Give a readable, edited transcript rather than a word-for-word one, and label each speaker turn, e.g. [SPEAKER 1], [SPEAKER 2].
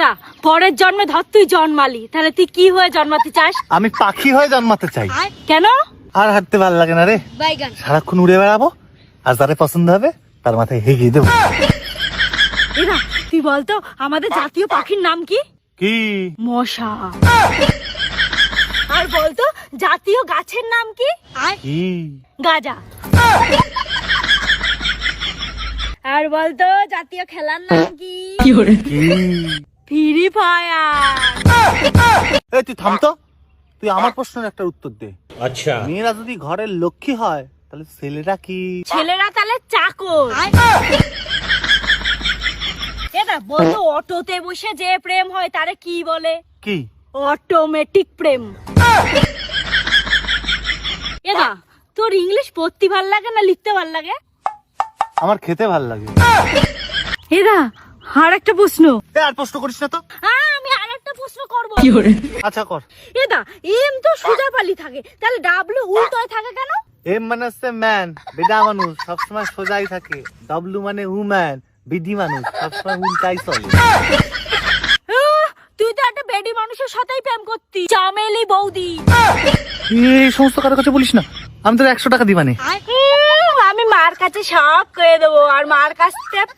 [SPEAKER 1] এরা পরের জন্মে ধর তুই জন্মালি, তাহলে তুই কি হয়ে জন্মাতে চাস?
[SPEAKER 2] আমি পাখি হয়ে জন্মাতে চাই।
[SPEAKER 1] কেন?
[SPEAKER 2] আর হাঁটতে ভালো লাগে না রে, সারাক্ষণ উড়ে বেড়াবো, আর যারে পছন্দ হবে তার মাথায় হেগিয়ে দেবো।
[SPEAKER 1] এরা তুই বলতো আমাদের জাতীয় পাখির নাম কি?
[SPEAKER 2] কি?
[SPEAKER 1] মশা। আর বলতো জাতীয় গাছের নাম কি?
[SPEAKER 2] কি?
[SPEAKER 1] গাজা। আর বলতো জাতীয় খেলার নাম কি? Free fire.
[SPEAKER 2] এই তুই থাম তো, তুই আমার প্রশ্নের একটা উত্তর দে।
[SPEAKER 3] আচ্ছা,
[SPEAKER 2] মেয়েরা যদি ঘরের লক্ষ্মী হয় তাহলে ছেলেরা কি?
[SPEAKER 1] ছেলেরা তাহলে চাকর। এটা বলতো অটোতে বসে যে প্রেম হয় তারে কি বলে?
[SPEAKER 2] কি?
[SPEAKER 1] অটোমেটিক প্রেম। এদা তোর ইংলিশ পড়তে ভাল লাগে না লিখতে ভাল লাগে?
[SPEAKER 2] আমার খেতে ভাল লাগে।
[SPEAKER 1] এদা আর একটা প্রশ্ন।
[SPEAKER 2] আর প্রশ্ন করিস না তো।
[SPEAKER 1] আমি আর একটা প্রশ্ন করব।
[SPEAKER 2] আচ্ছা কর।
[SPEAKER 1] এদা এম তো সোজা পালি থাকে, তাহলে ডাব্লিউ উল্টোয় থাকে কেন?
[SPEAKER 2] এম মানে হচ্ছে ম্যান, বেডা মানুষ সবসময় সোজাই থাকে। ডব্লিউ মানে উম্যান, বিডি মানুষ সবসময় উল্টাই চলে।
[SPEAKER 1] তুই তো একটা বেডি মানুষের সাথেই প্রেম করতি, চামেলি বৌদি।
[SPEAKER 2] এই সমস্ত কারোর কাছে বলিস না, আমি তোর 100 টাকা দিবানে।
[SPEAKER 1] আমি মার কাছে সব করে দেবো, আর মার কাছে